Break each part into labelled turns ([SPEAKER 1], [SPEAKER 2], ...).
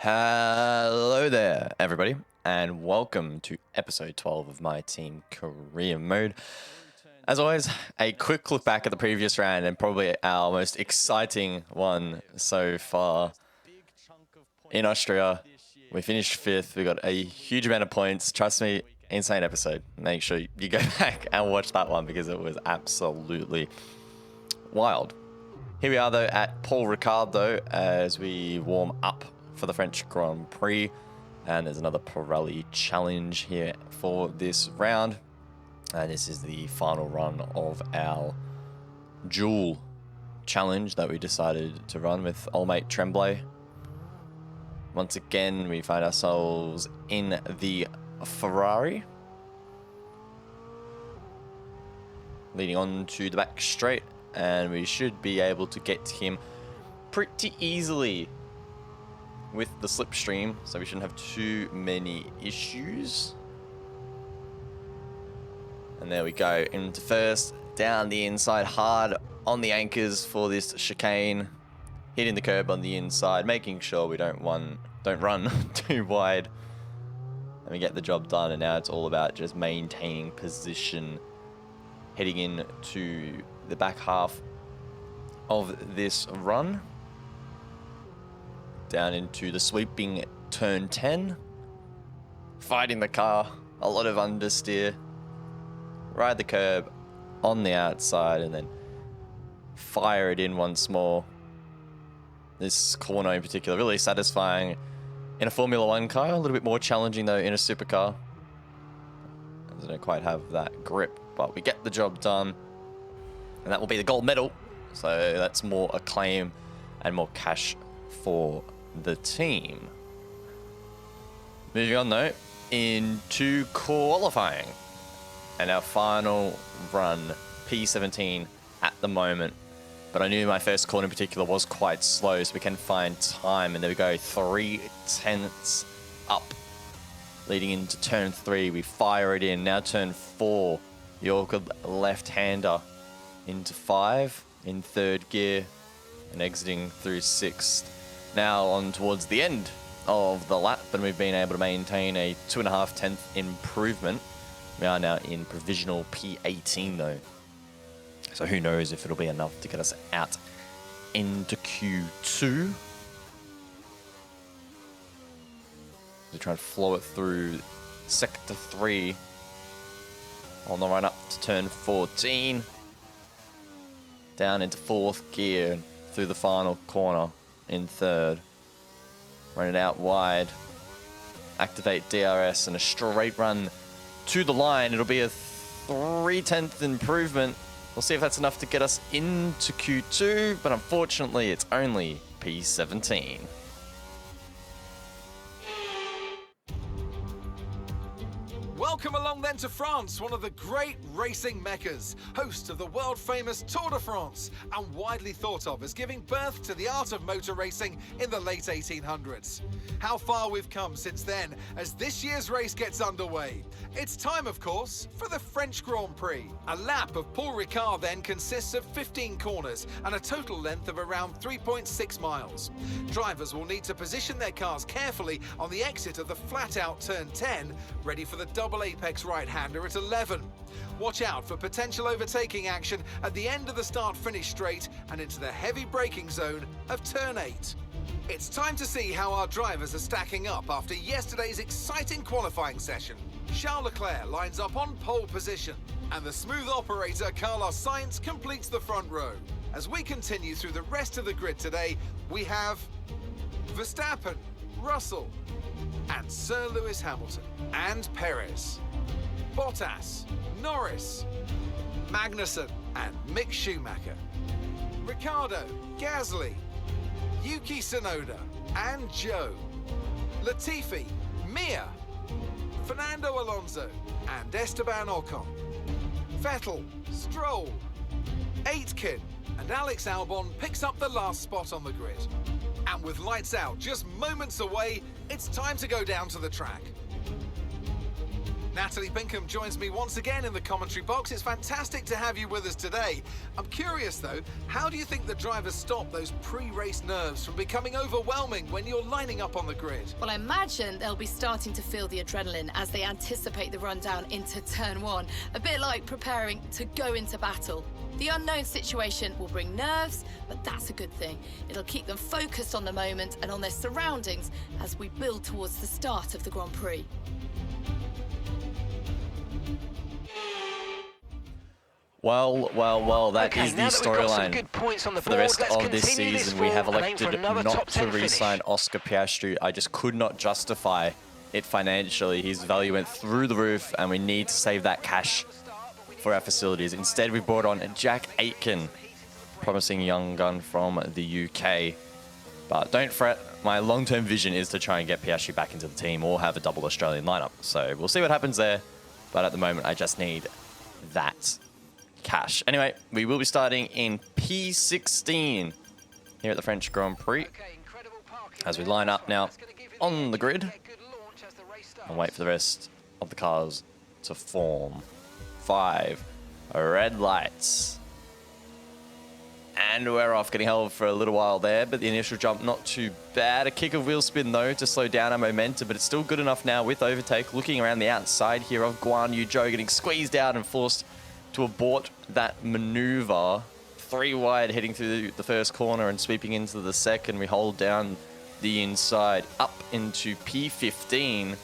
[SPEAKER 1] Hello there, everybody, and welcome to episode 12 of my team career mode. As always, a quick look back at the previous round and probably our most exciting one so far. In Austria, we finished 5th. We got a huge amount of points. Trust me, insane episode. Make sure you go back and watch that one because it was absolutely wild. Here we are though at Paul Ricard though, as we warm up for the French Grand Prix, and there's another Pirelli challenge here for this round, and this is the final run of our dual challenge that we decided to run with old mate Tremblay. Once again, we find ourselves in the Ferrari, leading on to the back straight, and we should be able to get to him pretty easily with the slipstream, so we shouldn't have too many issues. And there we go, into first, down the inside, hard on the anchors for this chicane, hitting the curb on the inside, making sure we don't run too wide, and we get the job done. And now it's all about just maintaining position, heading into the back half of this run. Down into the sweeping turn 10. Fighting the car. A lot of understeer. Ride the curb on the outside and then fire it in once more. This corner in particular, really satisfying in a Formula 1 car. A little bit more challenging though in a supercar. I don't quite have that grip, but we get the job done. And that will be the gold medal. So that's more acclaim and more cash for the team. Moving on though, into qualifying. And our final run, P17 at the moment. But I knew my first corner in particular was quite slow, so we can find time. And there we go, 3/10 up. Leading into turn 3, we fire it in. Now turn 4, the awkward left-hander into 5 in 3rd gear and exiting through 6th. Now on towards the end of the lap, and we've been able to maintain a 2.5 improvement. We are now in provisional P18 though. So who knows if it'll be enough to get us out into Q2. We try and flow it through sector 3 on the run up to turn 14. Down into 4th gear through the final corner in 3rd. Run it out wide. Activate DRS and a straight run to the line. It'll be a 3/10 improvement. We'll see if that's enough to get us into Q2, but unfortunately it's only P17.
[SPEAKER 2] Welcome along then to France, one of the great racing meccas, host of the world-famous Tour de France, and widely thought of as giving birth to the art of motor racing in the late 1800s. How far we've come since then as this year's race gets underway. It's time, of course, for the French Grand Prix. A lap of Paul Ricard then consists of 15 corners and a total length of around 3.6 miles. Drivers will need to position their cars carefully on the exit of the flat-out turn 10, ready for the double apex right-hander at 11. Watch out for potential overtaking action at the end of the start-finish straight and into the heavy braking zone of turn 8. It's time to see how our drivers are stacking up after yesterday's exciting qualifying session. Charles Leclerc lines up on pole position, and the smooth operator Carlos Sainz completes the front row. As we continue through the rest of the grid today, we have Verstappen, Russell, and Sir Lewis Hamilton, and Perez, Bottas, Norris, Magnussen, and Mick Schumacher, Ricciardo, Gasly, Yuki Tsunoda, and Joe, Latifi, Mir, Fernando Alonso, and Esteban Ocon, Vettel, Stroll, Aitken, and Alex Albon picks up the last spot on the grid. And with lights out just moments away, it's time to go down to the track. Natalie Binkham joins me once again in the commentary box. It's fantastic to have you with us today. I'm curious though, how do you think the drivers stop those pre-race nerves from becoming overwhelming when you're lining up on the grid?
[SPEAKER 3] Well, I imagine they'll be starting to feel the adrenaline as they anticipate the rundown into turn one, a bit like preparing to go into battle. The unknown situation will bring nerves, but that's a good thing. It'll keep them focused on the moment and on their surroundings as we build towards the start of the Grand Prix.
[SPEAKER 1] Well, that is the storyline for the rest of this season. We have elected not to re-sign Oscar Piastri. I just could not justify it financially. His value went through the roof, and we need to save that cash for our facilities. Instead, we brought on Jack Aitken, promising young gun from the UK. But don't fret, my long-term vision is to try and get Piastri back into the team or have a double Australian lineup. So we'll see what happens there. But at the moment, I just need that cash. Anyway, we will be starting in P16 here at the French Grand Prix as we line up now on the grid and wait for the rest of the cars to form. 5 red lights. And we're off, getting held for a little while there, but the initial jump not too bad. A kick of wheel spin though to slow down our momentum, but it's still good enough now with overtake. Looking around the outside here of Guan Yu Zhou, getting squeezed out and forced to abort that maneuver. 3 wide heading through the first corner and sweeping into the second. We hold down the inside up into P15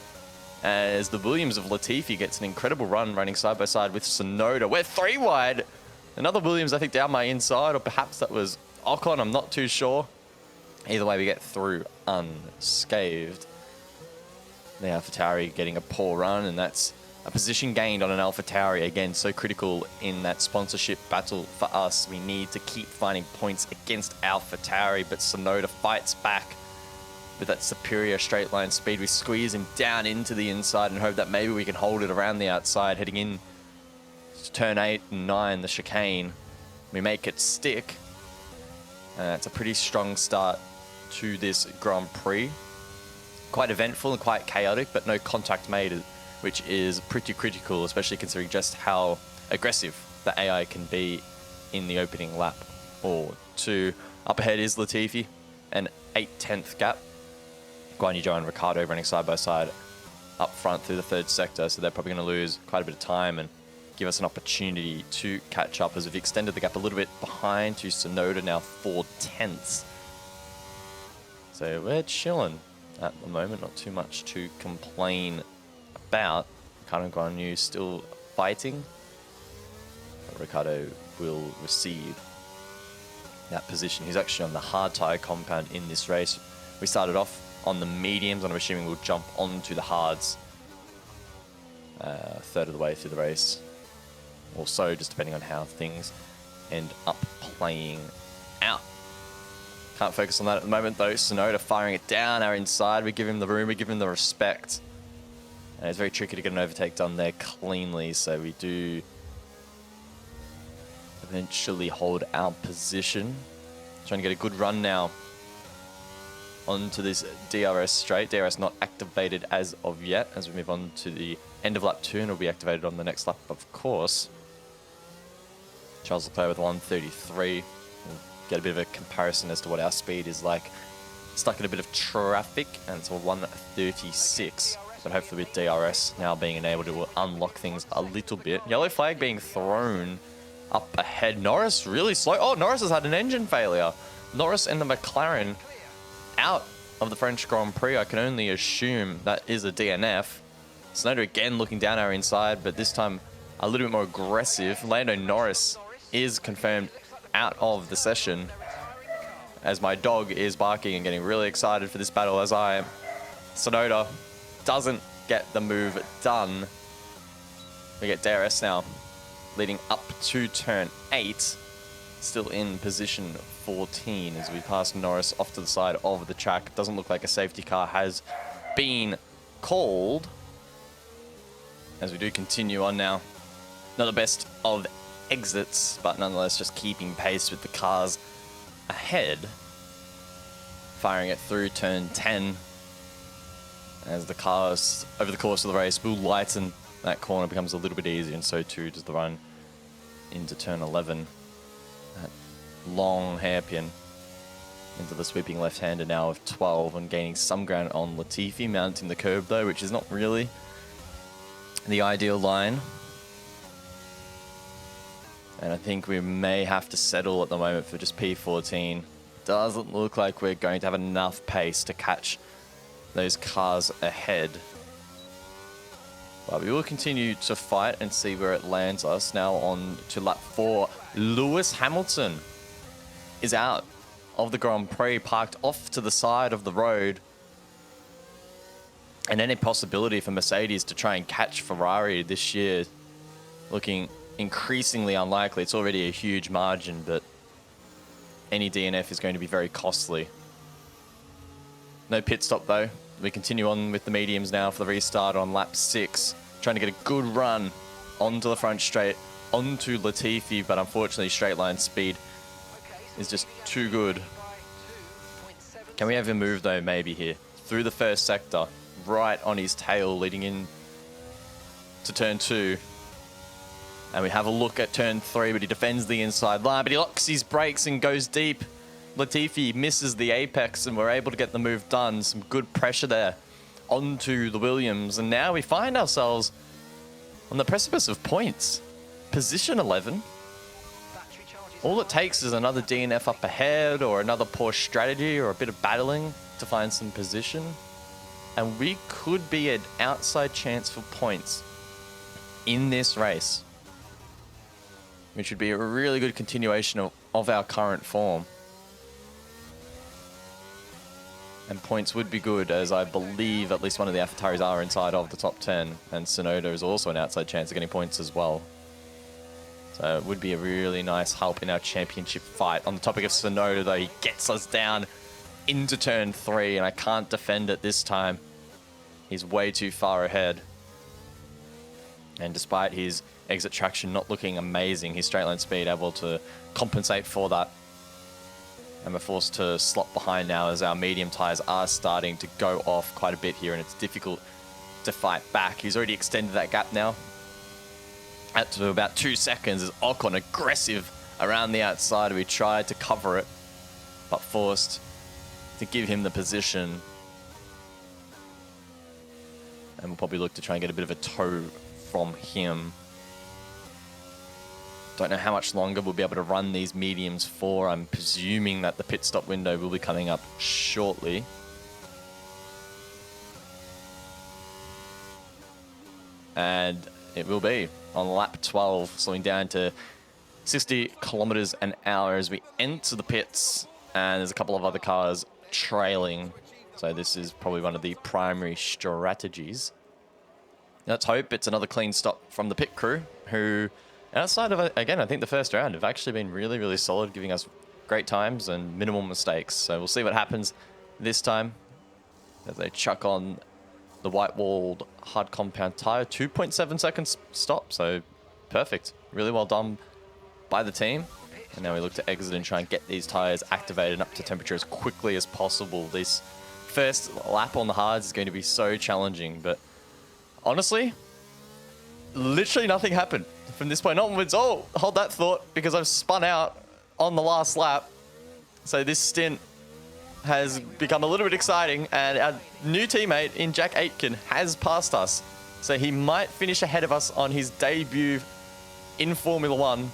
[SPEAKER 1] as the Williams of Latifi gets an incredible run running side by side with Sonoda. We're 3 wide. Another Williams, I think, down my inside, or perhaps that was Ocon. I'm not too sure. Either way, we get through unscathed. The AlphaTauri getting a poor run, and that's a position gained on an AlphaTauri. Again, so critical in that sponsorship battle for us. We need to keep finding points against AlphaTauri, but Sonoda fights back with that superior straight line speed. We squeeze him down into the inside and hope that maybe we can hold it around the outside, heading in to turn 8 and 9, the chicane. We make it stick. It's a pretty strong start to this Grand Prix. Quite eventful and quite chaotic, but no contact made, which is pretty critical, especially considering just how aggressive the AI can be in the opening lap or 2. Up ahead is Latifi, an 8/10 gap. Guan Yu Zhou and Ricard running side by side up front through the 3rd sector, so they're probably going to lose quite a bit of time and give us an opportunity to catch up as we've extended the gap a little bit behind to Sonoda, now 4/10. So we're chilling at the moment, not too much to complain about. Ricardo and Guan Yu still fighting. Ricardo will receive that position. He's actually on the hard tyre compound in this race. We started off on the mediums, and I'm assuming we'll jump onto the hards 1/3 of the way through the race. Or so, just depending on how things end up playing out. Can't focus on that at the moment though. Sonoda firing it down our inside. We give him the room, we give him the respect. And it's very tricky to get an overtake done there cleanly, so we do eventually hold our position. Trying to get a good run now onto this DRS straight. DRS not activated as of yet, as we move on to the end of lap 2, and it'll be activated on the next lap, of course. Charles Leclerc with 133. We'll get a bit of a comparison as to what our speed is like. Stuck in a bit of traffic, and it's a 136. But hopefully with DRS now being enabled, it will unlock things a little bit. Yellow flag being thrown up ahead. Norris really slow. Oh, Norris has had an engine failure. Norris and the McLaren out of the French Grand Prix. I can only assume that is a DNF. Sonoda again looking down our inside, but this time a little bit more aggressive. Lando Norris is confirmed out of the session, as my dog is barking and getting really excited for this battle as I am. Sonoda doesn't get the move done. We get DRS now, leading up to turn 8. Still in position 14 as we pass Norris off to the side of the track. Doesn't look like a safety car has been called, as we do continue on now. Not the best of exits, but nonetheless just keeping pace with the cars ahead. Firing it through turn 10 as the cars over the course of the race will lighten that corner becomes a little bit easier, and so too does the run into turn 11. That long hairpin into the sweeping left-hander now of 12 and gaining some ground on Latifi, mounting the curb though, which is not really the ideal line. And I think we may have to settle at the moment for just P14. Doesn't look like we're going to have enough pace to catch those cars ahead. But we will continue to fight and see where it lands us. Now on to lap 4. Lewis Hamilton is out of the Grand Prix, parked off to the side of the road. And any possibility for Mercedes to try and catch Ferrari this year looking increasingly unlikely. It's already a huge margin, but any DNF is going to be very costly. No pit stop though. We continue on with the mediums now for the restart on lap 6. Trying to get a good run onto the front straight, onto Latifi, but unfortunately straight line speed is just too good. Can we have him move though, maybe here? Through the first sector, right on his tail, leading in to turn 2. And we have a look at turn 3, but he defends the inside line, but he locks his brakes and goes deep. Latifi misses the apex, and we're able to get the move done. Some good pressure there onto the Williams. And now we find ourselves on the precipice of points. Position 11. All it takes is another DNF up ahead, or another poor strategy, or a bit of battling to find some position. And we could be an outside chance for points in this race, which would be a really good continuation of our current form. And points would be good, as I believe at least one of the AlphaTauris are inside of the top 10, and Tsunoda is also an outside chance of getting points as well. So it would be a really nice help in our championship fight. On the topic of Tsunoda though, he gets us down into turn 3, and I can't defend it this time. He's way too far ahead. And despite his exit traction not looking amazing, his straight line speed able to compensate for that. And we're forced to slot behind now as our medium tyres are starting to go off quite a bit here, and it's difficult to fight back. He's already extended that gap now out to about 2 seconds as Ocon aggressive around the outside. We tried to cover it, but forced to give him the position. And we'll probably look to try and get a bit of a tow from him. Don't know how much longer we'll be able to run these mediums for. I'm presuming that the pit stop window will be coming up shortly. And it will be on lap 12, slowing down to 60 kilometers an hour as we enter the pits. And there's a couple of other cars trailing. So this is probably one of the primary strategies. Let's hope it's another clean stop from the pit crew, who, outside of, again, I think the first round, have actually been really, really solid, giving us great times and minimal mistakes. So we'll see what happens this time as they chuck on the white-walled hard compound tire. 2.7 seconds stop, so perfect. Really well done by the team. And now we look to exit and try and get these tires activated up to temperature as quickly as possible. This first lap on the hards is going to be so challenging, but honestly, literally nothing happened from this point onwards. Oh, hold that thought, because I've spun out on the last lap. So this stint has become a little bit exciting, and our new teammate in Jack Aitken has passed us. So he might finish ahead of us on his debut in Formula One,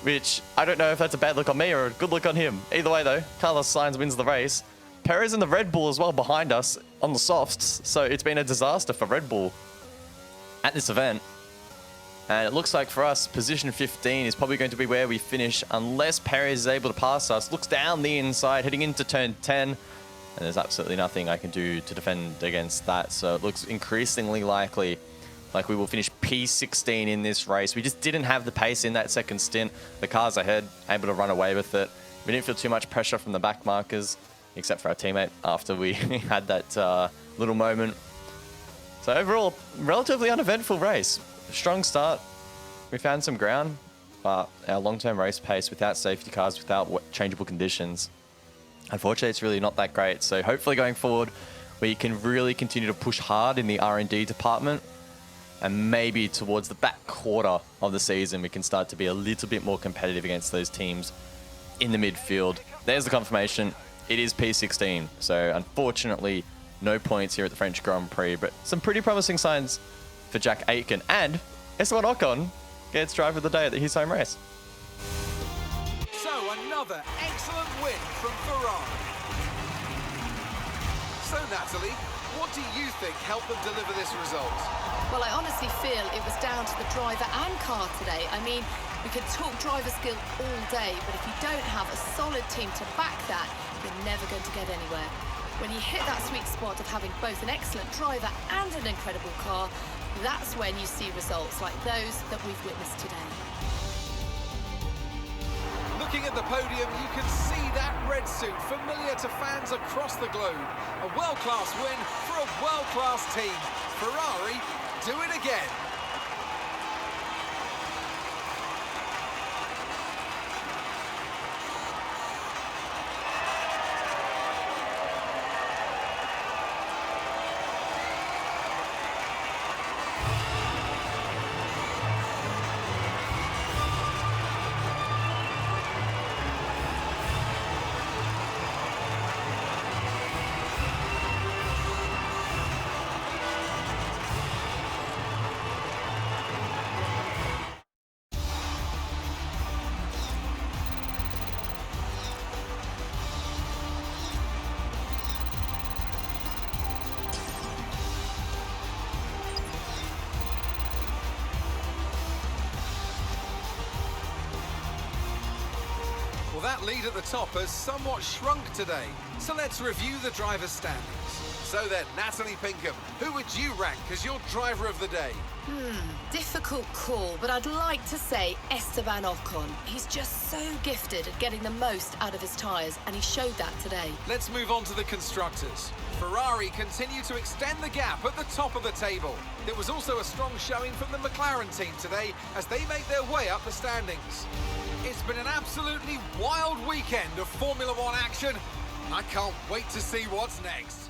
[SPEAKER 1] which I don't know if that's a bad look on me or a good look on him. Either way though, Carlos Sainz wins the race. Perez in the Red Bull as well behind us on the softs. So it's been a disaster for Red Bull at this event. And it looks like for us, position 15 is probably going to be where we finish unless Perez is able to pass us. Looks down the inside, heading into turn 10. And there's absolutely nothing I can do to defend against that. So it looks increasingly likely like we will finish P16 in this race. We just didn't have the pace in that second stint. The cars ahead, able to run away with it. We didn't feel too much pressure from the back markers, except for our teammate after we had that little moment. So overall, relatively uneventful race. Strong start. We found some ground, but our long-term race pace without safety cars, without changeable conditions, unfortunately, it's really not that great. So hopefully going forward, we can really continue to push hard in the R&D department And maybe towards the back quarter of the season, we can start to be a little bit more competitive against those teams in the midfield. There's the confirmation. It is P16. So unfortunately, no points here at the French Grand Prix, but some pretty promising signs for Jack Aitken. And Esteban Ocon gets driver of the day at his home race.
[SPEAKER 2] So another excellent win from Ferrari. So Natalie, what do you think helped them deliver this result?
[SPEAKER 3] Well, I honestly feel it was down to the driver and car today. I mean, we could talk driver skill all day, but if you don't have a solid team to back that, you're never going to get anywhere. When you hit that sweet spot of having both an excellent driver and an incredible car, that's when you see results like those that we've witnessed today.
[SPEAKER 2] Looking at the podium, you can see that red suit familiar to fans across the globe. A world-class win for a world-class team. Ferrari do it again. Well, that lead at the top has somewhat shrunk today. So let's review the driver's standings. So then, Natalie Pinkham, who would you rank as your driver of the day?
[SPEAKER 3] Difficult call, but I'd like to say Esteban Ocon. He's just so gifted at getting the most out of his tyres, and he showed that today.
[SPEAKER 2] Let's move on to the constructors. Ferrari continue to extend the gap at the top of the table. There was also a strong showing from the McLaren team today as they make their way up the standings. It's been an absolutely wild weekend of Formula One action. I can't wait to see what's next.